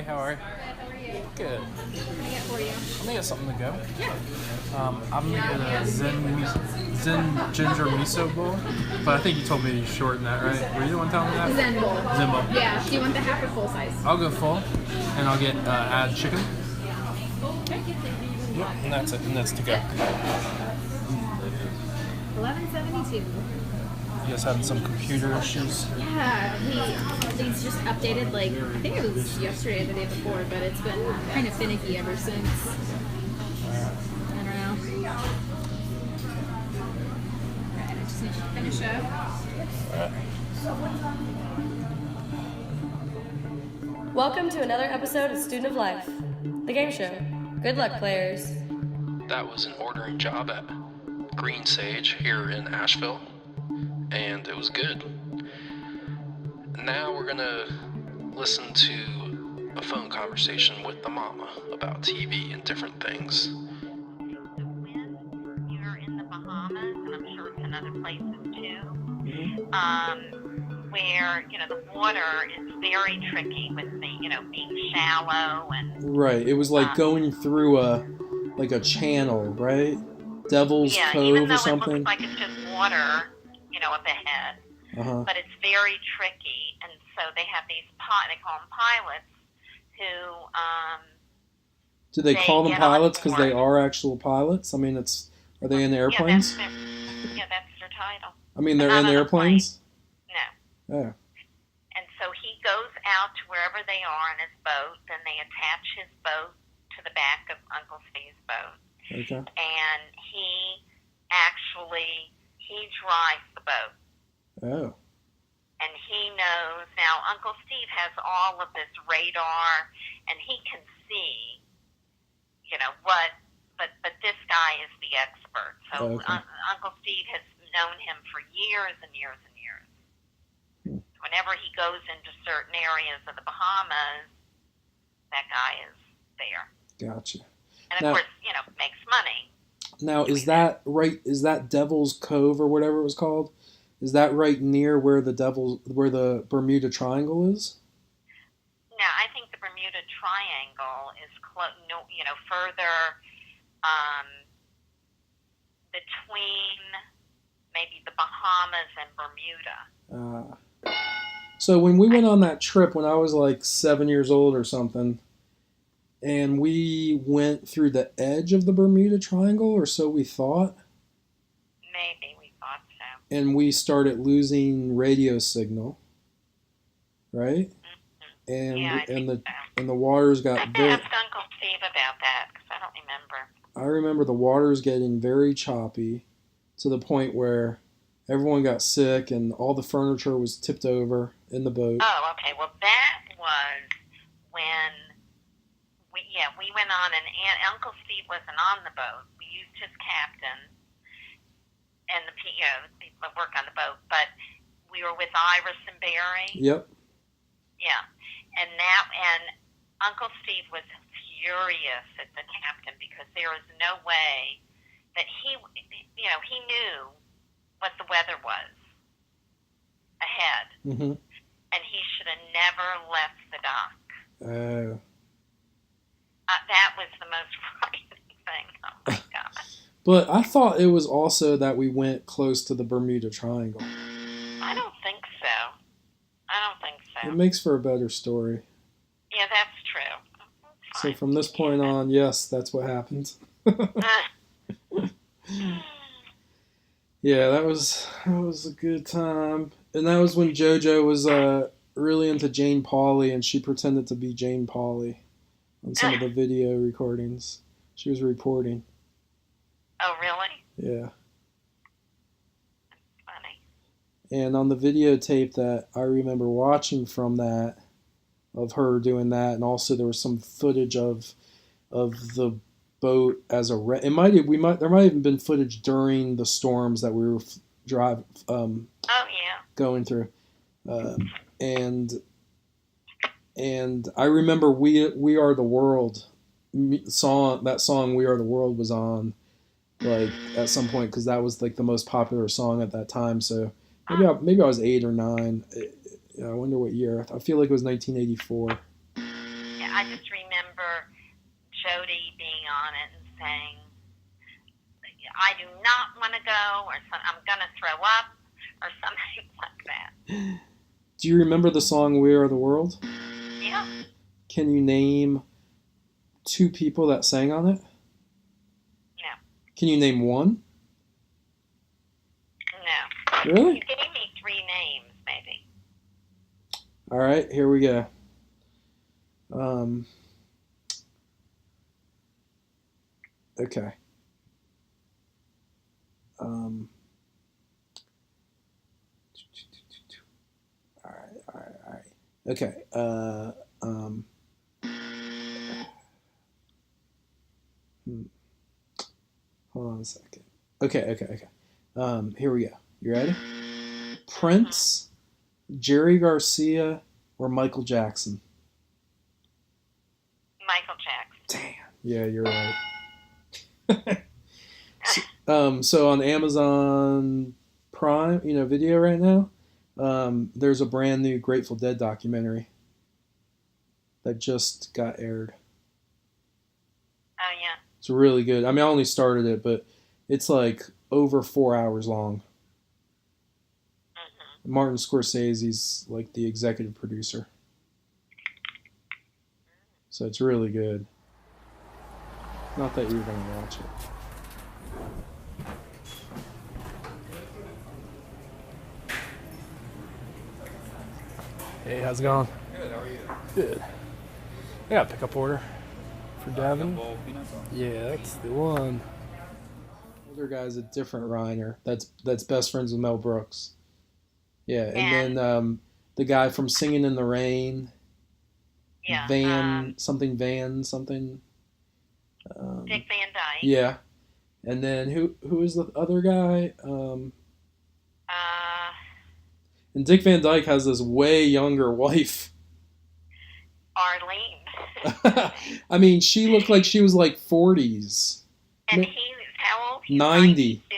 how are you? How are you? Good. What can I get for you? Let me get something to go. Yeah. I'm gonna get a Zen ginger miso bowl, but I think you told me to shorten that, right? Were you the one telling me that? Zen bowl. Zen bowl. Yeah. Do you want the half or full size? I'll go full, and I'll get add chicken. Yep, and that's it, and that's to go. $11.72. You guys having some computer issues? Yeah, these just updated, like, I think it was yesterday or the day before, but it's been kind of finicky ever since. I don't know. Alright, I just need to finish up. Welcome to another episode of Student of Life, the game show. Good luck, players. That was an ordering job at Green Sage here in Asheville, and it was good. Now we're gonna listen to a phone conversation with the mama about TV and different things. The wind here in the Bahamas, and I'm sure it's in other places too, where, the water is very tricky with the, being shallow and... Right, it was like going through a channel, right? Devil's Cove even though or something? it looks like it's just water, up ahead. Uh-huh. But it's very tricky, and so they have these, they call them pilots, who... Do they call them pilots because they board. are actual pilots? I mean, are they in the airplanes? That's their title. I mean, they're Not in the on a airplanes? No. Oh. And so he goes out to wherever they are in his boat, and they attach his boat to the back of Uncle Steve's boat. Okay. And he drives the boat. Oh. And he knows, now Uncle Steve has all of this radar, and he can see, but this guy is the expert. So Okay. Uncle Steve has known him for years and years and years. Whenever he goes into certain areas of the Bahamas, that guy is there. Gotcha. And of Now- course, makes money. Now, is that right? Is that Devil's Cove or whatever it was called? Is that right near where the Bermuda Triangle is? Now, I think the Bermuda Triangle is further between maybe the Bahamas and Bermuda. So when we went on that trip when I was like 7 years old or something, and we went through the edge of the Bermuda Triangle, or so we thought, Maybe we thought so. and we started losing radio signal, right? And Yeah, I think so. and the waters I got have to very. ask Uncle Steve about that because I don't remember. I remember the waters getting very choppy, to the point where everyone got sick and all the furniture was tipped over in the boat. Oh, okay. Well, that was when we went on, and Uncle Steve wasn't on the boat. We used his captain and the people that work on the boat, but we were with Iris and Barry. Yep. Yeah, and Uncle Steve was furious at the captain because there was no way that he knew what the weather was ahead, Mm-hmm. and he should have never left the dock. Oh. That was the most frightening thing. Oh my God! But I thought it was also that we went close to the Bermuda Triangle. I don't think so. It makes for a better story. Yeah, that's true. So from this point on, yes, that's what happened. Yeah, that was a good time. And that was when JoJo was really into Jane Pauley, and she pretended to be Jane Pauley on some of the video recordings. She was reporting. Oh, really? Yeah. Funny. And on the videotape that I remember watching from that, of her doing that, and also there was some footage of the boat as a there might have even been footage during the storms that we were going through, and I remember We Are the World song. That song We Are the World was on like at some point because that was like the most popular song at that time. So maybe I was 8 or 9. I wonder what year. I feel like it was 1984. Yeah, I just remember Jody being on it and saying, I do not want to go, or I'm going to throw up, or something like that. Do you remember the song We Are the World? Yeah. Can you name 2 people that sang on it? No. Can you name one? No. Really? You gave me 3 names, maybe. All right, here we go. Okay. All right. Okay. Hold on a second. Okay. Here we go. You ready? Prince, Jerry Garcia, or Michael Jackson? Michael Jackson. Damn. Yeah, you're right. So on Amazon Prime, video right now, there's a brand new Grateful Dead documentary that just got aired. Oh, yeah. It's really good. I mean, I only started it, but it's like over 4 hours long. Mm-hmm. Martin Scorsese's like the executive producer. So it's really good. Not that you're going to watch it. Hey, how's it going? Good, how are you? Good. I got a pickup order for Davin. Yeah, that's the one. Older guy's a different Reiner. That's best friends with Mel Brooks. Yeah, and then the guy from Singing in the Rain. Yeah. Van something. Dick Van Dyke. Yeah, and then who is the other guy? And Dick Van Dyke has this way younger wife. Arlene. I mean, she looked like she was like 40s. And he's how old? He's 90. 92.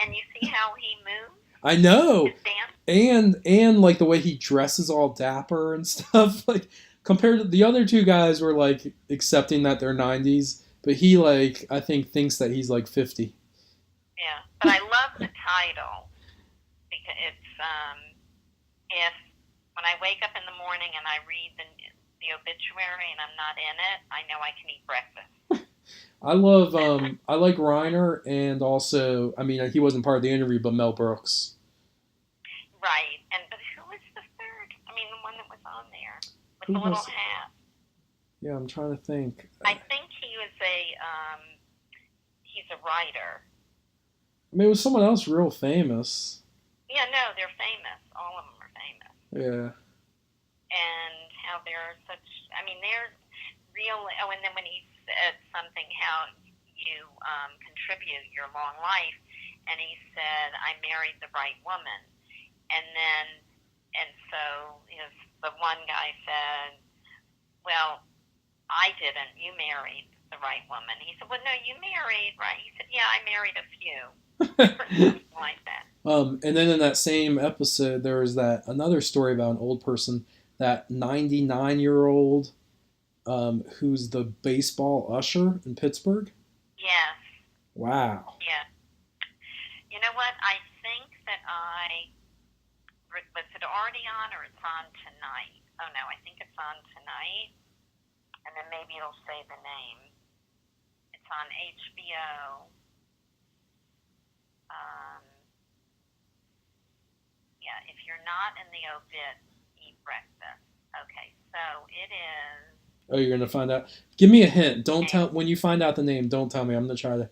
And you see how he moves? I know. His dance? And like the way he dresses all dapper and stuff. Like compared to the other 2 guys were like accepting that they're 90s, but he like I think thinks that he's like 50. Yeah, but I love the title because it's if when I wake up in the morning and I read the obituary and I'm not in it, I know I can eat breakfast. I like Reiner, and also I mean he wasn't part of the interview, but Mel Brooks. Right, but who was the third? I mean the one that was on there with Who the little was- hat. Yeah, I'm trying to think. I think he was he's a writer. I mean, it was someone else real famous. Yeah, no, they're famous. All of them are famous. Yeah. And how they're such, I mean, they're real, and then when he said something, how you contribute your long life, and he said, I married the right woman. And so the one guy said, well, I didn't, you married the right woman. He said, well, no, you married, right? He said, yeah, I married a few. Something like that. And then in that same episode, there was another story about an old person, that 99-year-old who's the baseball usher in Pittsburgh. Yes. Wow. Yeah. You know what? I think that was it already on or it's on tonight? Oh no, I think it's on tonight. And then maybe it'll say the name. It's on HBO. Yeah, if you're not in the obit, eat breakfast. Okay, so it is. Oh, you're gonna find out. Give me a hint. Don't tell when you find out the name. Don't tell me. I'm gonna try to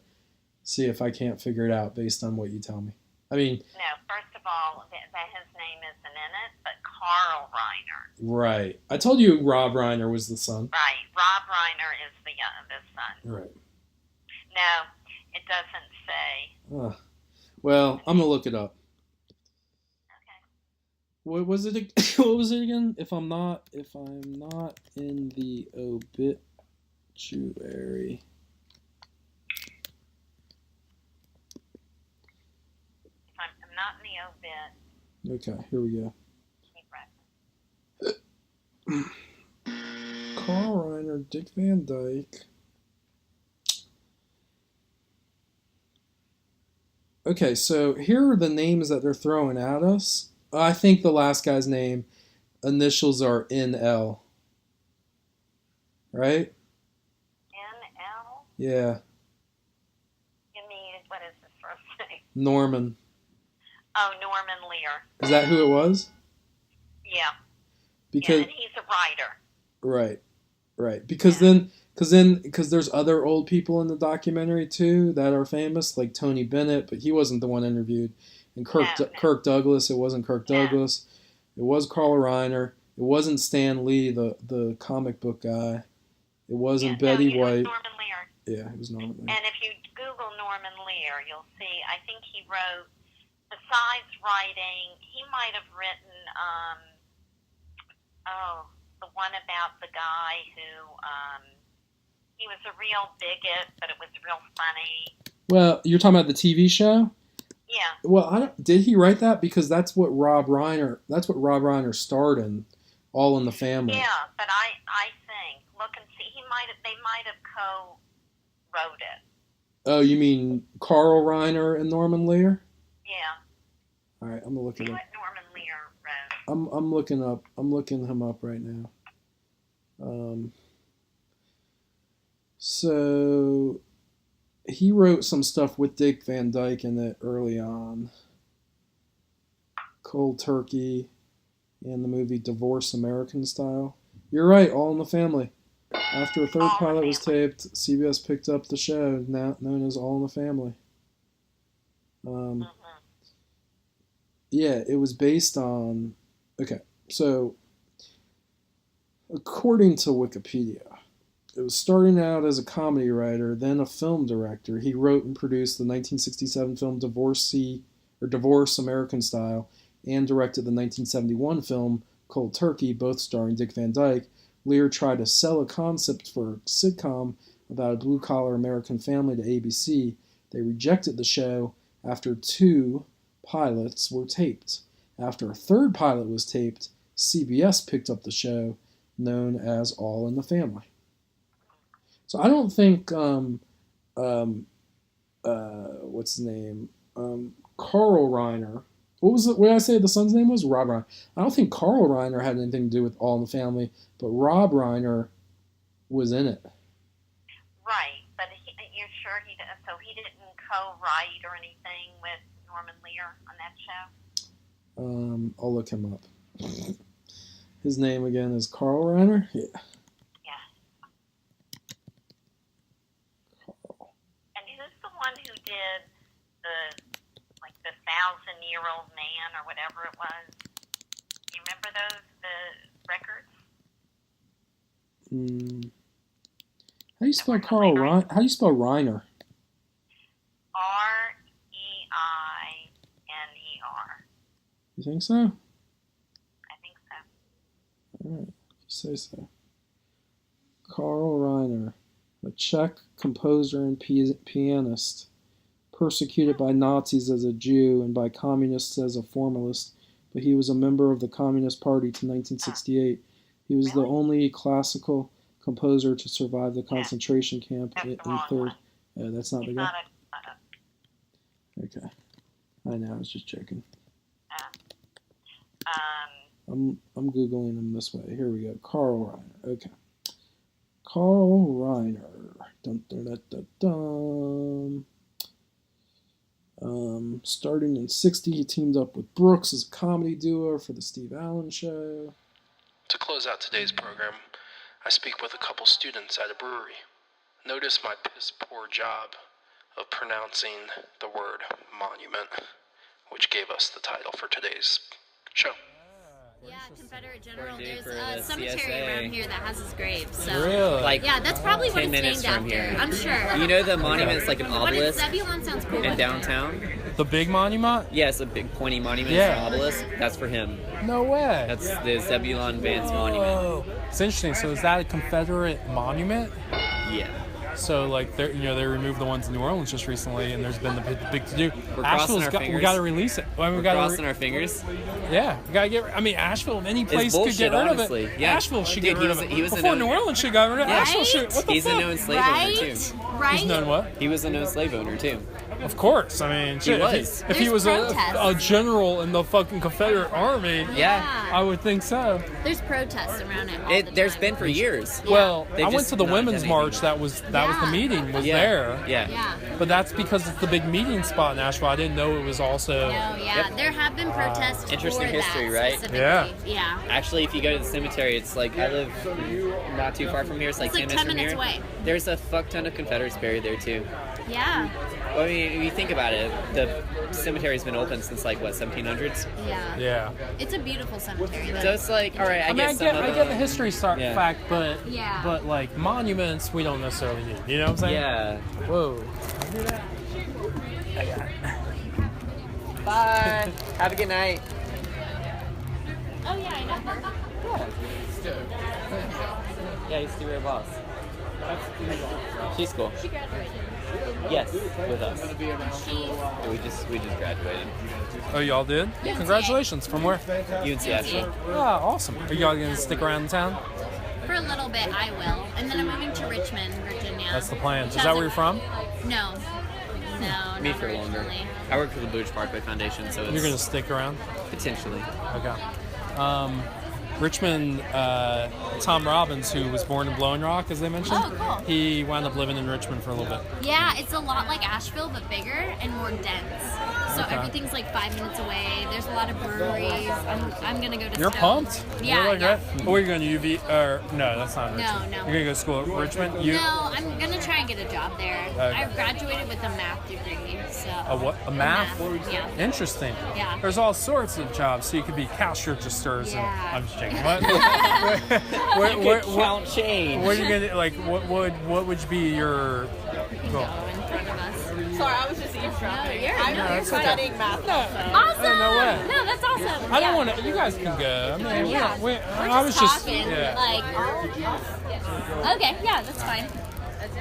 see if I can't figure it out based on what you tell me. I mean. No, first of all, that his name isn't in it, but Carl Reiner. Right. I told you Rob Reiner was the son. Right. Rob Reiner is the son. Right. No, it doesn't say. Well, I'm gonna look it up. Okay. What was it? What was it again? If I'm not in the obituary. If I'm not in the obit. Okay, here we go. Keep breakfast. Carl Dick Van Dyke. Okay, so here are the names that they're throwing at us. I think the last guy's name, initials are NL. Right? NL? Yeah. You mean, what is his first name? Norman. Oh, Norman Lear. Is that who it was? Yeah. Because and he's a writer. Right. Because there's other old people in the documentary too that are famous, like Tony Bennett, but he wasn't the one interviewed. And Kirk Douglas, it wasn't Kirk Douglas. It was Carl Reiner. It wasn't Stan Lee, the comic book guy. It wasn't Betty White. It was Norman Lear. Yeah, it was Norman Lear. And if you Google Norman Lear, you'll see, I think he wrote, besides writing, he might have written, the one about the guy who, he was a real bigot, but it was real funny. Well, you're talking about the TV show? Yeah. Well, did he write that? Because that's what Rob Reiner starred in, All in the Family. Yeah, but I think, look and see, they might have co-wrote it. Oh, you mean Carl Reiner and Norman Lear? Yeah. All right, I'm gonna look it up. What Norman Lear wrote. I'm looking him up right now. So he wrote some stuff with Dick Van Dyke in it early on. Cold Turkey and the movie Divorce American Style. You're right, All in the Family. After a third pilot was taped, CBS picked up the show, now known as All in the Family. Yeah, it was based on... Okay, so according to Wikipedia, it was starting out as a comedy writer, then a film director. He wrote and produced the 1967 film Divorce American Style, and directed the 1971 film Cold Turkey, both starring Dick Van Dyke. Lear tried to sell a concept for a sitcom about a blue-collar American family to ABC. They rejected the show after 2 pilots were taped. After a third pilot was taped, CBS picked up the show, known as All in the Family. So I don't think, what's his name? Carl Reiner. What did I say the son's name was? Rob Reiner. I don't think Carl Reiner had anything to do with All in the Family, but Rob Reiner was in it. Right, but you're sure he did? So he didn't co-write or anything with Norman Lear on that show? I'll look him up. His name again is Carl Reiner? Yeah. Carl. And who's the one who did the 1,000-Year-Old Man or whatever it was? You remember the records? How do you spell Carl Reiner? How do you spell Reiner? R-E-I-N-E-R. You think so? I think so. All right, you say so. Carl Reiner, a Czech composer and pianist, persecuted by Nazis as a Jew and by communists as a formalist, but he was a member of the Communist Party to 1968. He was the only classical composer to survive the concentration camp in third. That's not the guy. Okay, I know. I was just joking. I'm googling him this way. Here we go. Carl Reiner. Okay. Carl Reiner. Dun, dun, dun, dun, dun. Starting in '60, he teamed up with Brooks as a comedy duo for the Steve Allen Show. To close out today's program, I speak with a couple students at a brewery. Notice my piss-poor job of pronouncing the word monument, which gave us the title for today's show. Yeah, Confederate General. There's a cemetery around here that has his grave. So Really? yeah, that's probably what 10 it's minutes named from after. here. I'm sure. You know the monument's like an But it's obelisk Zebulon sounds cool. in downtown? The big monument? Yes, a big pointy monument. Yeah. It's an obelisk. That's for him. No way. That's the Zebulon Vance monument. It's interesting. So is that a Confederate monument? Yeah. So like they removed the ones in New Orleans just recently, and there's been the big to do. We're crossing our fingers. We got to release it. We're crossing our fingers. Yeah, we gotta get. I mean, Asheville, if any place bullshit, could get rid honestly. of it. Yeah. Asheville should get rid of it. He was Before New Orleans should get rid of it. Yeah. Asheville should. What the He's fuck? a known slave owner too. Right? He's known what? He was a known slave owner too. Of course. I mean, shit, was. If he was a protests. general in the fucking Confederate Army, Yeah. I would think so. There's protests around it. All the There's time. been for years. Well, They I went just to the not women's done march. anything. That was the meeting was Yeah. there. Yeah. Yeah. But that's because it's the big meeting spot in Asheville. I didn't know it was also. No, yeah. Yep. There have been protests Interesting for history, that right? specifically. Yeah. Yeah. Actually, if you go to the cemetery, it's like I live not too far from here. It's like 10 minutes from minutes here. away. There's a fuck ton of Confederates buried there too. Yeah. Well, I mean, if you think about it, the cemetery's been open since like what 1700s. Yeah. Yeah. It's a beautiful cemetery. Though. So it's like, all right, I I mean, get I some get, of I them. get the history Yeah. fact, but Yeah. like monuments, we don't necessarily need. You know what I'm saying? Yeah. Whoa. Bye. Have a good night. Oh yeah, I know her. Yeah, he's the real boss. She's cool. She graduated. Yes, with us. She. We just graduated. Oh, y'all did? Yeah. Congratulations. From where? UNC Asheville. Ah, awesome. Are y'all gonna stick around in town? For a little bit, I will, and then I'm moving to Richmond, Virginia. That's the plan. Is Which that where you're from? No. No, Me not for longer. originally. I work for the Booch Parkway Foundation, so it's You're gonna stick around? potentially. Okay. Richmond, Tom Robbins, who was born in Blowing Rock, as they mentioned, Oh, cool. he wound up living in Richmond for a little bit. Yeah, it's a lot like Asheville, but bigger and more dense. So Okay. everything's like 5 minutes away. There's a lot of breweries. I'm gonna go to You're Stone. pumped? Yeah, You're like, yeah. right? Or you're going to UV, or no, that's not No, Richmond. no. You're going to go to school at Richmond? No, I'm gonna try and get a job there. Okay. I've graduated with a math degree, so. A what? A math? Yeah. Interesting. Yeah. There's all sorts of jobs, so you could be cash registers. Yeah. And, I'm just joking. What? Count change. What are you gonna like? What would be your? You can go in front of us. Sorry, I was just eavesdropping. No, you're I'm no, studying math. Awesome! No way. No, that's awesome. I don't Yeah. want to. You guys can go. I mean, Yeah. we, We're I was just. talking, Yeah. Okay, yeah, that's fine.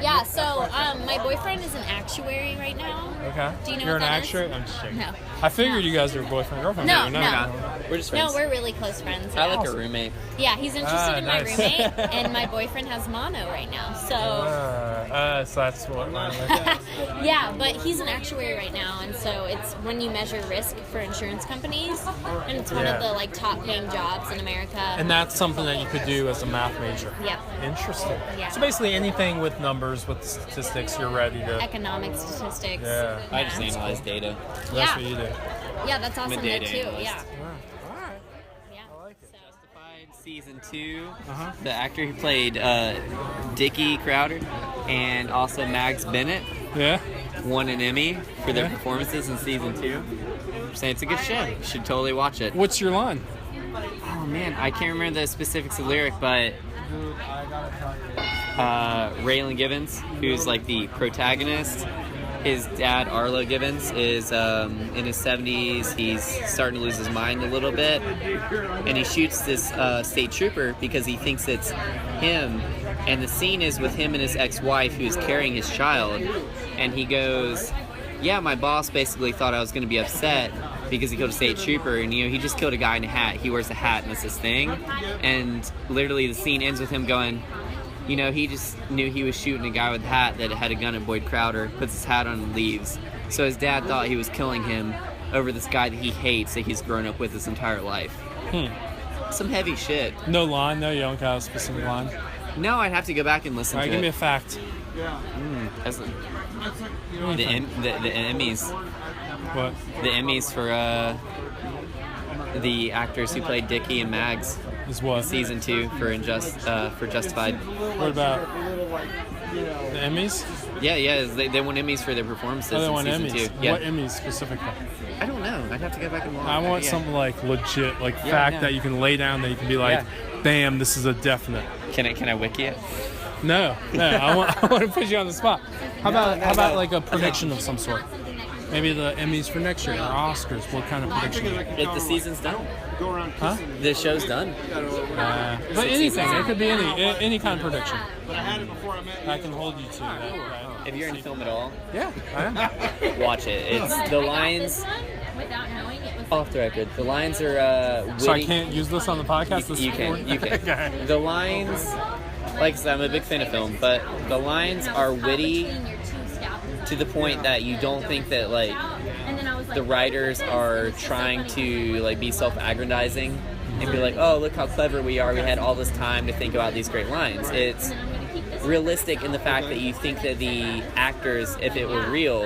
Yeah, so my boyfriend is an actuary right now. Okay. Do you know You're what an that is? actuary? I'm just joking. No. I figured you guys were boyfriend girlfriend. No, but you're no. not. We're just No, friends. we're really close friends. I Yeah. like a roommate. Yeah, he's interested in my nice. roommate, and my boyfriend has mono right now. So, So that's what. yeah, but he's an actuary right now, and so it's when you measure risk for insurance companies, and it's one Yeah. of the like top paying jobs in America. And that's something that you could do as a math major. Yeah. Interesting. Yeah. So basically, anything with numbers, with statistics, you're ready to. Economic statistics. Yeah. I just analyze data. That's Yeah. what you do. Yeah, that's awesome though data too. analyst. Yeah. All right. Yeah. So. Season 2, the actor who played Dickie Crowder and also Mags Bennett Yeah. won an Emmy for their Yeah. performances in season 2. I'm saying it's a good show. You should totally watch it. What's your line? Oh man, I can't remember the specifics of the lyric, but Raylan Givens, who's like the protagonist, his dad Arlo Givens is in his 70s. He's starting to lose his mind a little bit, and he shoots this state trooper because he thinks it's him. And the scene is with him and his ex-wife, who's carrying his child, and he goes, "Yeah, my boss basically thought I was going to be upset because he killed a state trooper, and he just killed a guy in a hat. He wears a hat, and that's his thing." And literally, the scene ends with him going, he just knew he was shooting a guy with a hat that had a gun at Boyd Crowder, puts his hat on and leaves. So his dad thought he was killing him over this guy that he hates, that he's grown up with his entire life. Some heavy shit. No line, though? You don't got a specific line? No, I'd have to go back and listen All right, to give it. me a fact. That's the Emmys. What? The Emmys for the actors who played Dickie and Mags. Is what? Season 2 for Justified. What about the Emmys? Yeah, they won Emmys for their performances Oh, they in want season Emmys. 2. Yeah. What Emmys specifically? I don't know. I'd have to go back and watch. I want Yeah. something like legit, like Yeah, fact no. that you can lay down, that you can be like, bam, this is a definite. Can I wiki it? No, I want to put you on the spot. How about like a prediction of some sort? Maybe the Emmys for next year or Oscars. What kind of prediction? If the season's done, Huh? the show's done. But anything. It could be any kind of prediction. I can hold you to that. If you're in film at all, Yeah, I am. watch it. It's the lines. Without knowing it was Off the record, the lines are witty. So I can't use this on the podcast? This You is can. You can. Okay. The lines, like I said, I'm a big fan of film, but the lines are witty to the point that you don't think that like the writers are trying to like be self-aggrandizing and be like, oh, look how clever we are. We had all this time to think about these great lines. It's realistic in the fact that you think that the actors, if it were real,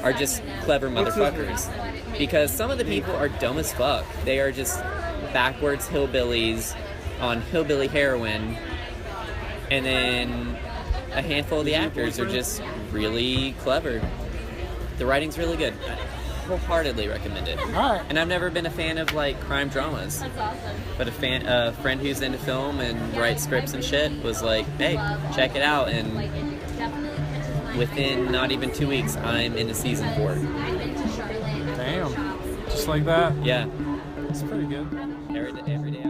are just clever motherfuckers. Because some of the people are dumb as fuck. They are just backwards hillbillies on hillbilly heroin. And then a handful of the actors are just really clever. The writing's really good. I wholeheartedly recommend it. Alright. And I've never been a fan of like crime dramas. That's awesome. But a friend who's into film and writes scripts and shit was like, hey, check it out. And within not even 2 weeks, I'm into season 4. Damn. Just like that? Yeah. It's pretty good. Every day.